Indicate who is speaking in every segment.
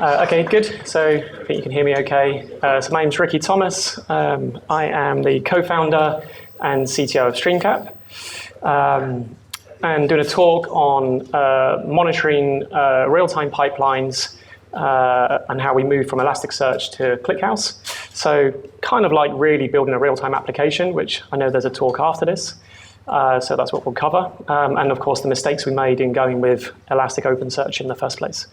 Speaker 1: Okay, good. So I think you can hear me okay. So my name's Ricky Thomas. I am the co-founder and CTO of Streamkap. And doing a talk on monitoring real-time pipelines and how we move from Elasticsearch to ClickHouse. So kind of like really building a real-time application, which I know there's a talk after this. So that's what we'll cover. And of course, the mistakes we made in going with Elastic OpenSearch in the first place.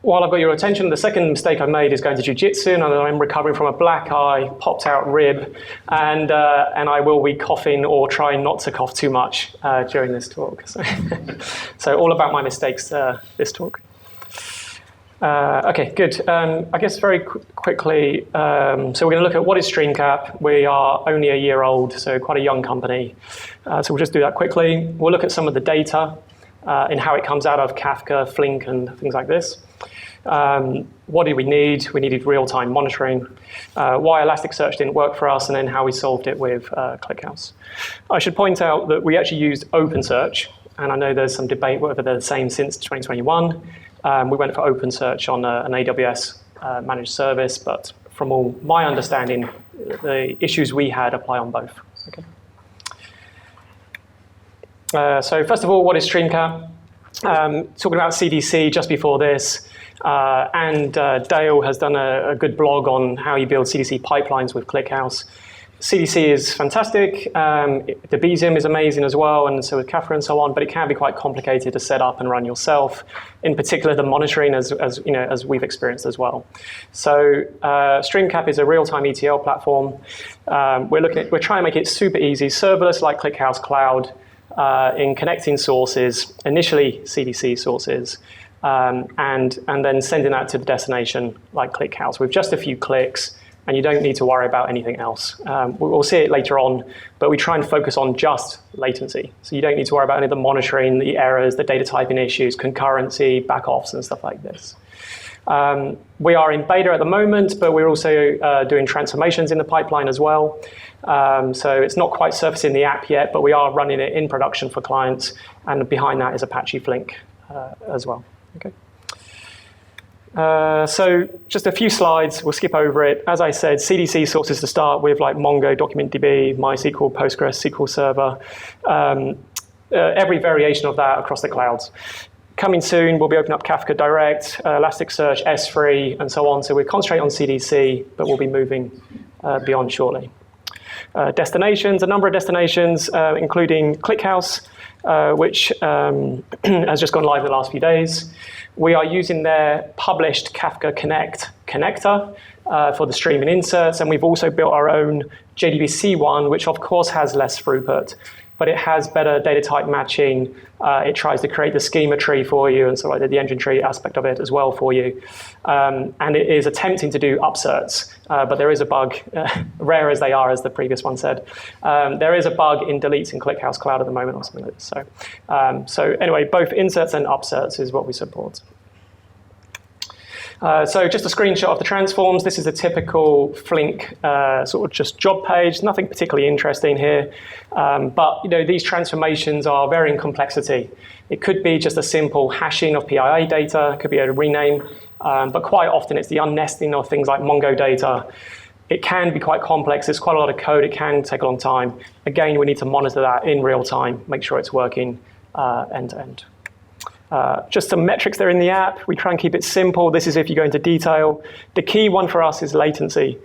Speaker 1: While I've got your attention, the second mistake I made is going to jiu-jitsu, and I'm recovering from a black eye, popped out rib, and I will be coughing or trying not to cough too much during this talk. So all about my mistakes this talk. Okay, good. I guess very quickly, so we're going to look at what is Streamkap. We are only a year old, so quite a young company. So we'll just do that quickly. We'll look at some of the data in how it comes out of Kafka, Flink, and things like this. What did we need? We needed real-time monitoring. Why Elasticsearch didn't work for us, and then how we solved it with ClickHouse. I should point out that we actually used OpenSearch, and I know there's some debate whether they're the same since 2021. We went for OpenSearch on an AWS managed service, but from all my understanding, the issues we had apply on both. Okay. So first of all, what is Streamkap? Talking about CDC just before this, and Dale has done a good blog on how you build CDC pipelines with ClickHouse. CDC is fantastic. Debezium is amazing as well, and so with Kafka and so on. But it can be quite complicated to set up and run yourself. In particular, the monitoring, as you know, as we've experienced as well. So Streamkap is a real-time ETL platform. We're trying to make it super easy, serverless like ClickHouse Cloud, in connecting sources, initially CDC sources, and then sending that to the destination like ClickHouse with just a few clicks. And you don't need to worry about anything else. We'll see it later on, but we try and focus on just latency. So you don't need to worry about any of the monitoring, the errors, the data typing issues, concurrency, back-offs, and stuff like this. We are in beta at the moment, but we're also doing transformations in the pipeline as well. So it's not quite surfacing the app yet, but we are running it in production for clients. And behind that is Apache Flink as well. Okay. So just a few slides, we'll skip over it. As I said, CDC sources to start with, like Mongo, DocumentDB, MySQL, Postgres, SQL Server, every variation of that across the clouds. Coming soon, we'll be opening up Kafka Direct, Elasticsearch, S3, and so on. So we're concentrating on CDC, but we'll be moving beyond shortly. Destinations, a number of destinations, including ClickHouse, which has just gone live in the last few days. We are using their published Kafka Connect connector for the streaming inserts, and we've also built our own JDBC one, which of course has less throughput, but it has better data type matching. It tries to create the schema tree for you, and so I did the engine tree aspect of it as well for you. And it is attempting to do upserts, but there is a bug, rare as they are, as the previous one said. There is a bug in deletes in ClickHouse Cloud at the moment or something like this. So anyway, both inserts and upserts is what we support. So just a screenshot of the transforms. This is a typical Flink sort of just job page. Nothing particularly interesting here. But you know, these transformations are varying complexity. It could be just a simple hashing of PII data. It could be a rename. But quite often it's the unnesting of things like Mongo data. It can be quite complex. There's quite a lot of code. It can take a long time. Again, we need to monitor that in real time, make sure it's working end to end. Just some metrics there in the app. We try and keep it simple. This is if you go into detail. The key one for us is latency.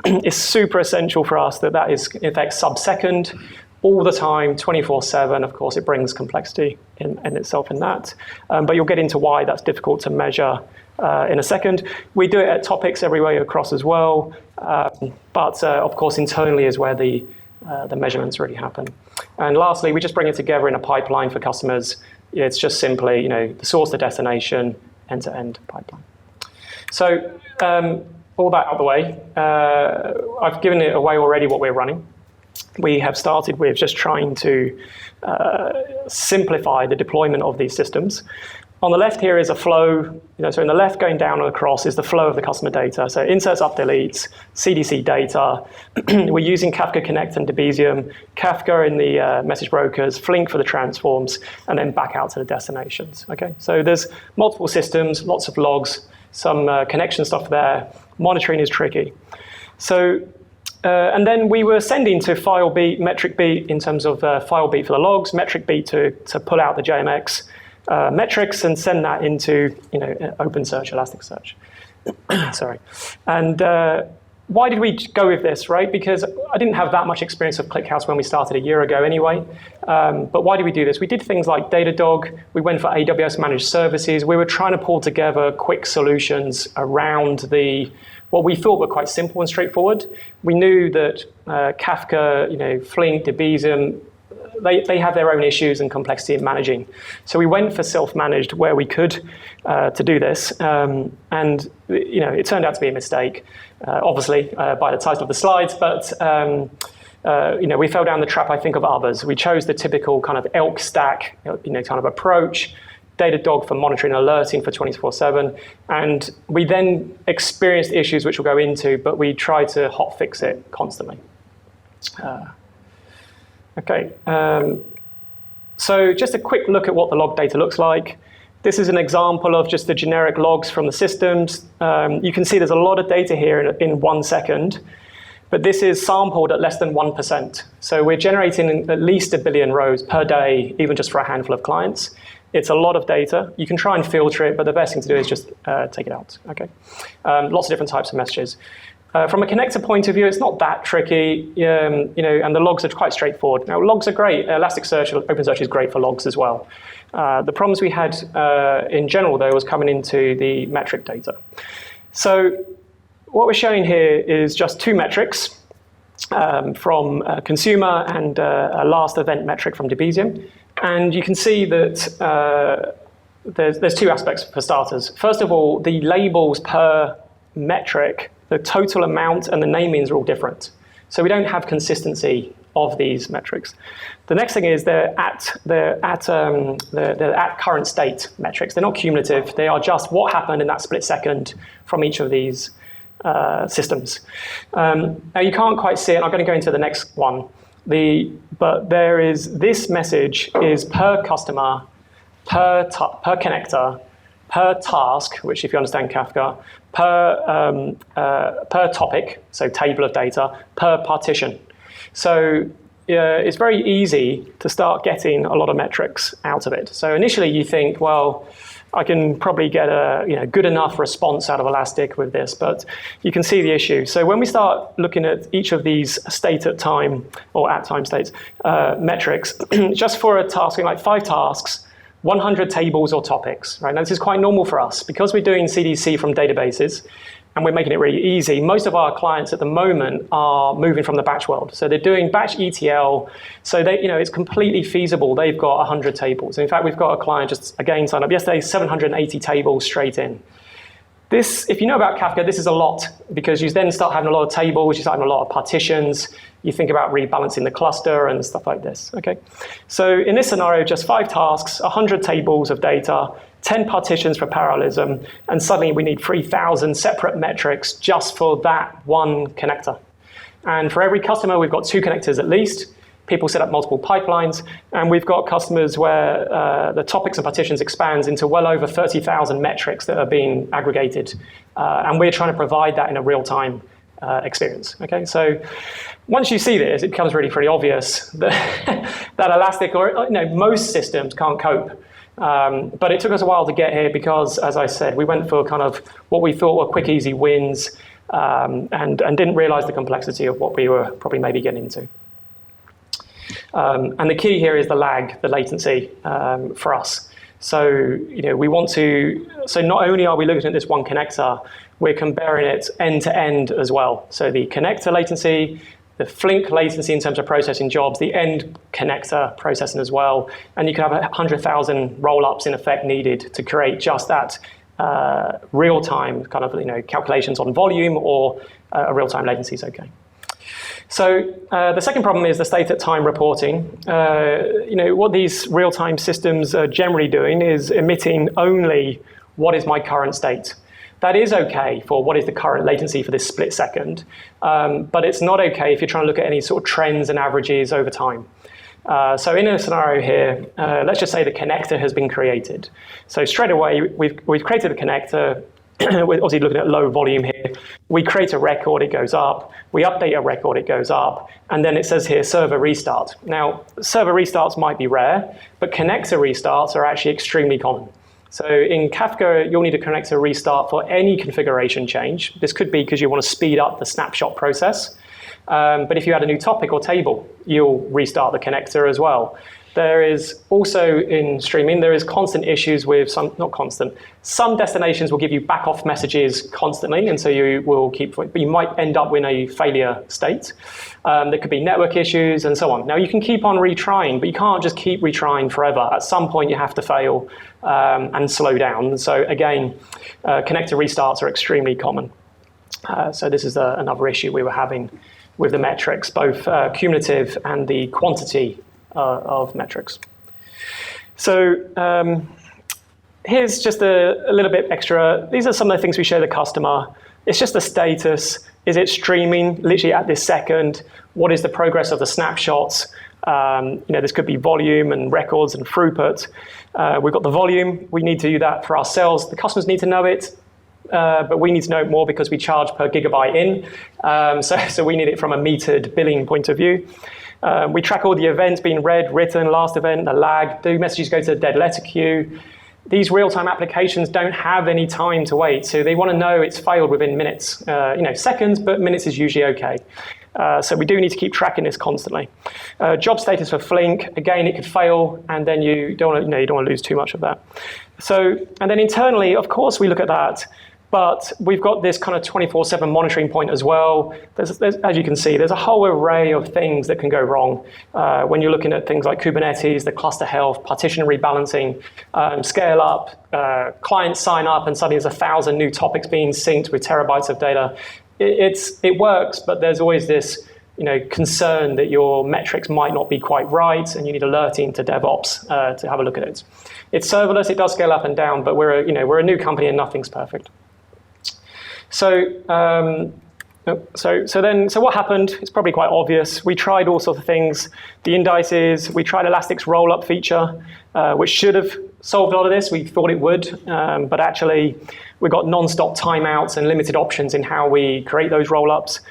Speaker 1: It's super essential for us that is, in fact, sub-second all the time, 24/7. Of course, it brings complexity in itself in that. But you'll get into why that's difficult to measure in a second. We do it at topics every way across as well. But of course, internally is where the measurements really happen. And lastly, we just bring it together in a pipeline for customers. It's just simply, you know, the source to destination, end-to-end pipeline. So all that out of the way, I've given it away already what we're running. We have started with just trying to simplify the deployment of these systems. On the left here is a flow, so in the left going down and across is the flow of the customer data. So inserts, up, deletes, CDC data. We're using Kafka Connect and Debezium, Kafka in the message brokers, Flink for the transforms, and then back out to the destinations. Okay, so there's multiple systems, lots of logs, some connection stuff there. Monitoring is tricky. So, and then we were sending to file beat, metric beat in terms of file beat for the logs, metric beat to pull out the JMX metrics and send that into OpenSearch, Elasticsearch. Sorry. And why did we go with this, right? Because I didn't have that much experience of ClickHouse when we started a year ago anyway. But why did we do this? We did things like Datadog. We went for AWS managed services. We were trying to pull together quick solutions around what we thought were quite simple and straightforward. We knew that Kafka, Flink, Debezium, they have their own issues and complexity in managing. So we went for self-managed where we could to do this. And it turned out to be a mistake, obviously, by the title of the slides. But we fell down the trap, I think, of others. We chose the typical kind of elk stack, kind of approach, Datadog for monitoring and alerting for 24/7. And we then experienced issues which we'll go into, but we tried to hot fix it constantly. Okay, so just a quick look at what the log data looks like. This is an example of just the generic logs from the systems. You can see there's a lot of data here in 1 second, but this is sampled at less than 1%. So we're generating at least 1 billion rows per day, even just for a handful of clients. It's a lot of data. You can try and filter it, but the best thing to do is just take it out, okay? Lots of different types of messages. From a connector point of view, it's not that tricky, and the logs are quite straightforward. Now, logs are great. Elasticsearch, OpenSearch is great for logs as well. The problems we had in general, though, was coming into the metric data. So what we're showing here is just 2 metrics from consumer and a last event metric from Debezium. And you can see that there's 2 aspects for starters. First of all, the labels per metric, the total amount and the namings are all different. So we don't have consistency of these metrics. The next thing is they're at current state metrics. They're not cumulative. They are just what happened in that split second from each of these systems. Now you can't quite see it. I'm going to go into the next one. But there is this message is per customer, per connector, per task, which if you understand Kafka, per topic, so table of data, per partition. So it's very easy to start getting a lot of metrics out of it. So initially you think, well, I can probably get a good enough response out of Elastic with this, but you can see the issue. So when we start looking at each of these state at time or at time states metrics, just for a task, like 5 tasks, 100 tables or topics, right? Now this is quite normal for us because we're doing CDC from databases and we're making it really easy. Most of our clients at the moment are moving from the batch world. So they're doing batch ETL. So they, it's completely feasible. They've got 100 tables. In fact, we've got a client just again signed up yesterday, 780 tables straight in. This, if you know about Kafka, this is a lot because you then start having a lot of tables, you start having a lot of partitions, you think about rebalancing the cluster and stuff like this, okay? So in this scenario, just 5 tasks, 100 tables of data, 10 partitions for parallelism, and suddenly we need 3,000 separate metrics just for that one connector. And for every customer, we've got 2 connectors at least. People set up multiple pipelines, and we've got customers where the topics and partitions expands into well over 30,000 metrics that are being aggregated, and we're trying to provide that in a real-time experience. Okay, so once you see this, it becomes really pretty obvious that Elastic or most systems can't cope. But it took us a while to get here because, as I said, we went for kind of what we thought were quick, easy wins, and didn't realize the complexity of what we were probably maybe getting into. And the key here is the lag, the latency for us. So, we want to, so not only are we looking at this one connector, we're comparing it end to end as well. So the connector latency, the Flink latency in terms of processing jobs, the end connector processing as well. And you can have 100,000 roll-ups in effect needed to create just that real-time kind of, calculations on volume or a real-time latency is okay. So the second problem is the state at time reporting. What these real-time systems are generally doing is emitting only what is my current state. That is okay for what is the current latency for this split second, but it's not okay if you're trying to look at any sort of trends and averages over time. So in a scenario here, let's just say the connector has been created. So straight away, we've created the connector. We're obviously looking at low volume here. We create a record, it goes up. We update a record, it goes up. And then it says here, server restart. Now, server restarts might be rare, but connector restarts are actually extremely common. So in Kafka, you'll need a connector restart for any configuration change. This could be because you want to speed up the snapshot process. But if you add a new topic or table, you'll restart the connector as well. There is also in streaming, there is constant issues with some destinations will give you back off messages constantly, and so you will keep, but you might end up in a failure state. There could be network issues and so on. Now you can keep on retrying, but you can't just keep retrying forever. At some point you have to fail and slow down. So again, connector restarts are extremely common. So this is another issue we were having with the metrics, both cumulative and the quantity of metrics. So here's just a little bit extra. These are some of the things we show the customer. It's just the status. Is it streaming literally at this second? What is the progress of the snapshots? This could be volume and records and throughput. We've got the volume. We need to do that for ourselves. The customers need to know it. But we need to know it more because we charge per gigabyte in. So we need it from a metered billing point of view. We track all the events being read, written, last event, the lag. Do messages go to the dead letter queue? These real-time applications don't have any time to wait, so they want to know it's failed within minutes. Seconds, but minutes is usually okay. So we do need to keep tracking this constantly. Job status for Flink, again, it could fail, and then you don't want to lose too much of that. So, and then internally, of course, we look at that. But we've got this kind of 24/7 monitoring point as well. There's, as you can see, there's a whole array of things that can go wrong when you're looking at things like Kubernetes, the cluster health, partition rebalancing, scale up, clients sign up, and suddenly there's 1,000 new topics being synced with terabytes of data. It works, but there's always this concern that your metrics might not be quite right, and you need alerting to DevOps to have a look at it. It's serverless, it does scale up and down, but we're a new company and nothing's perfect. So what happened? It's probably quite obvious. We tried all sorts of things. The indices, we tried Elastic's roll-up feature, which should have solved a lot of this. We thought it would, but actually we got non-stop timeouts and limited options in how we create those roll-ups.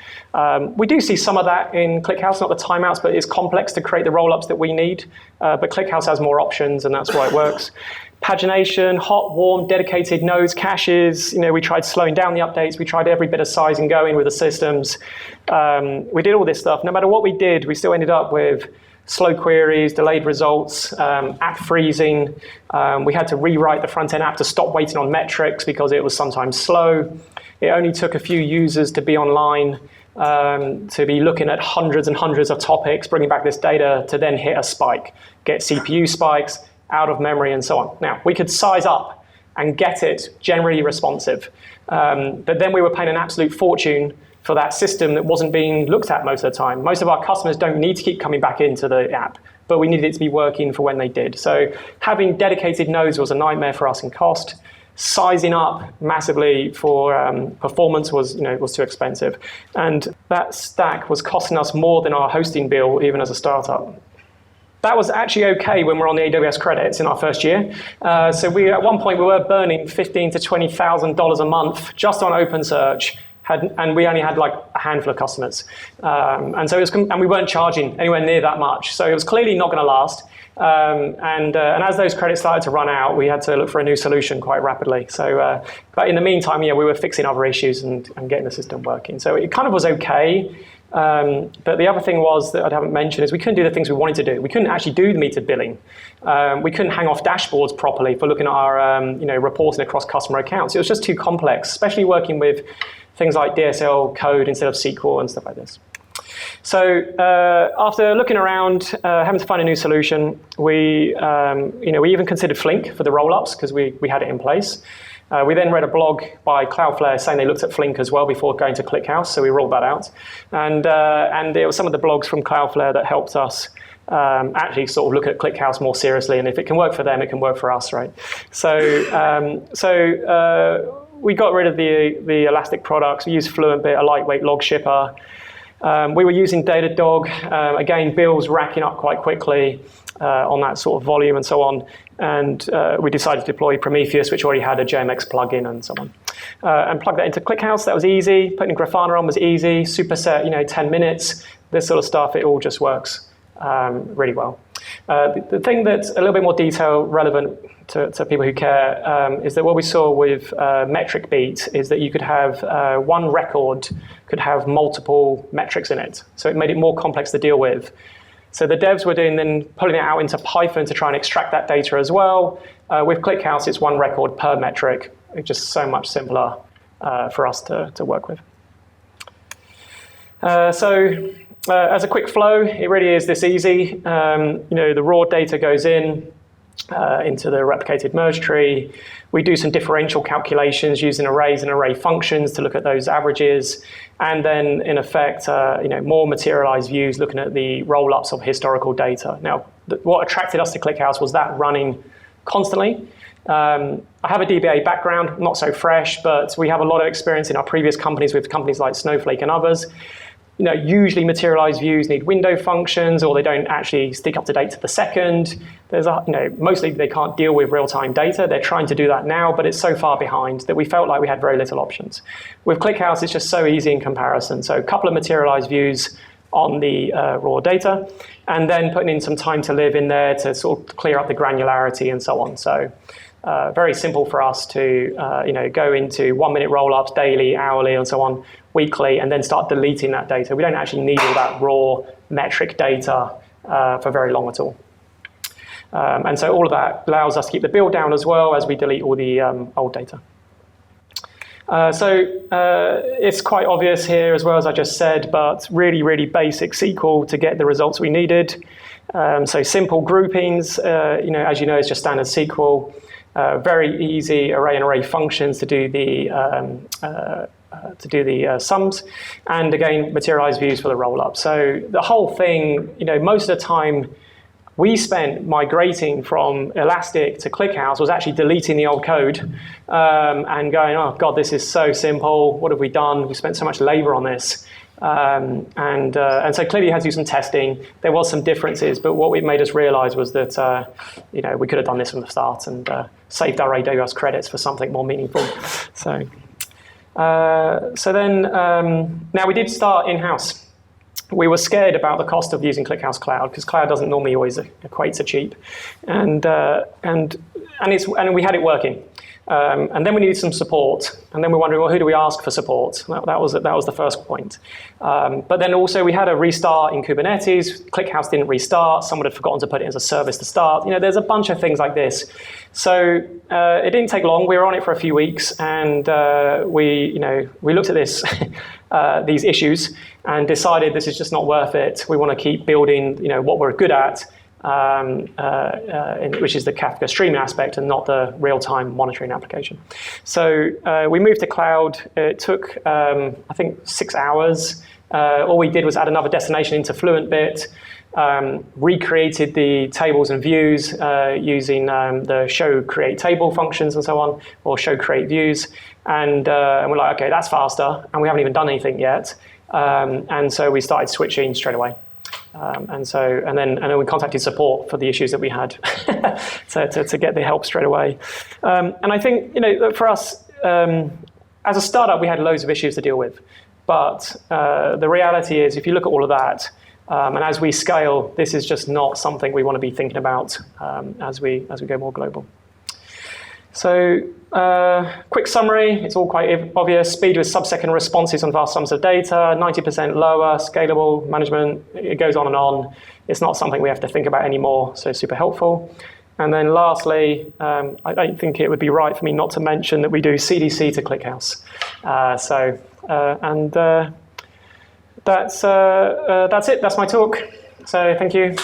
Speaker 1: We do see some of that in ClickHouse, not the timeouts, but it's complex to create the roll-ups that we need. But ClickHouse has more options, and that's why it works. Pagination, hot, warm, dedicated nodes, caches. We tried slowing down the updates. We tried every bit of sizing going with the systems. We did all this stuff. No matter what we did, we still ended up with slow queries, delayed results, app freezing. We had to rewrite the front-end app to stop waiting on metrics because it was sometimes slow. It only took a few users to be online, to be looking at hundreds and hundreds of topics, bringing back this data to then hit a spike, get CPU spikes, out of memory, and so on. Now, we could size up and get it generally responsive, but then we were paying an absolute fortune for that system that wasn't being looked at most of the time. Most of our customers don't need to keep coming back into the app, but we needed it to be working for when they did. So having dedicated nodes was a nightmare for us in cost. Sizing up massively for performance was too expensive. And that stack was costing us more than our hosting bill, even as a startup. That was actually okay when we're on the AWS credits in our first year. So at one point we were burning $15,000 to $20,000 a month just on OpenSearch, and we only had like a handful of customers. And we weren't charging anywhere near that much. So it was clearly not going to last. And as those credits started to run out, we had to look for a new solution quite rapidly. So, but in the meantime, we were fixing other issues and getting the system working. So it kind of was okay. But the other thing was that I haven't mentioned is we couldn't do the things we wanted to do. We couldn't actually do the metered billing. We couldn't hang off dashboards properly for looking at our reporting across customer accounts. It was just too complex, especially working with things like DSL code instead of SQL and stuff like this. So after looking around, having to find a new solution, we even considered Flink for the roll-ups because we had it in place. We then read a blog by Cloudflare saying they looked at Flink as well before going to ClickHouse, so we ruled that out. And it was some of the blogs from Cloudflare that helped us actually sort of look at ClickHouse more seriously, and if it can work for them, it can work for us, right? So we got rid of the Elastic products. We used FluentBit, a lightweight log shipper. We were using Datadog. Again, bills racking up quite quickly on that sort of volume and so on. And we decided to deploy Prometheus, which already had a JMX plugin and so on. And plug that into ClickHouse. That was easy. Putting Grafana on was easy. Superset, 10 minutes. This sort of stuff, it all just works really well. The thing that's a little bit more detail relevant to people who care is that what we saw with metric beat is that you could have one record could have multiple metrics in it. So it made it more complex to deal with. So the devs were then pulling it out into Python to try and extract that data as well. With ClickHouse, it's one record per metric. It's just so much simpler for us to work with. As a quick flow, it really is this easy. The raw data goes into the replicated merge tree. We do some differential calculations using arrays and array functions to look at those averages. And then, in effect, more materialized views looking at the roll-ups of historical data. Now, what attracted us to ClickHouse was that running constantly. I have a DBA background, not so fresh, but we have a lot of experience in our previous companies with companies like Snowflake and others. Usually materialized views need window functions, or they don't actually stick up to date to the second. Mostly they can't deal with real-time data. They're trying to do that now, but it's so far behind that we felt like we had very little options. With ClickHouse, it's just so easy in comparison. So a couple of materialized views on the raw data, and then putting in some time to live in there to sort of clear up the granularity and so on. So very simple for us to go into 1 minute roll-ups daily, hourly, and so on, weekly, and then start deleting that data. We don't actually need all that raw metric data for very long at all. And so all of that allows us to keep the build down as well as we delete all the old data. It's quite obvious here as well, as I just said, but really, really basic SQL to get the results we needed. So simple groupings, as you know, it's just standard SQL. Very easy array and array functions to do the sums, and again, materialized views for the roll-up. So the whole thing, most of the time we spent migrating from Elastic to ClickHouse was actually deleting the old code and going, oh God, this is so simple. What have we done? We spent so much labor on this. And so clearly you had to do some testing. There was some differences, but what it made us realize was that we could have done this from the start and saved our AWS credits for something more meaningful. Now we did start in-house. We were scared about the cost of using ClickHouse Cloud because cloud doesn't normally always equate to cheap, and we had it working. And then we needed some support, and then we're wondering, well, who do we ask for support? That was the first point. But then also we had a restart in Kubernetes. ClickHouse didn't restart. Someone had forgotten to put it as a service to start. There's a bunch of things like this. So it didn't take long. We were on it for a few weeks, and we looked at this these issues and decided this is just not worth it. We want to keep building, what we're good at. Which is the Kafka streaming aspect and not the real-time monitoring application. So we moved to cloud. It took, I think, 6 hours. All we did was add another destination into FluentBit, recreated the tables and views using the show create table functions and so on, or show create views. And we're like, okay, that's faster, and we haven't even done anything yet. And so we started switching straight away. And then we contacted support for the issues that we had to get the help straight away. And I think, for us, as a startup, we had loads of issues to deal with. But the reality is, if you look at all of that, and as we scale, this is just not something we want to be thinking about as we go more global. So, quick summary, it's all quite obvious. Speed with sub-second responses on vast sums of data, 90% lower, scalable management, it goes on and on. It's not something we have to think about anymore, so super helpful. And then lastly, I don't think it would be right for me not to mention that we do CDC to ClickHouse. That's it, that's my talk. So thank you.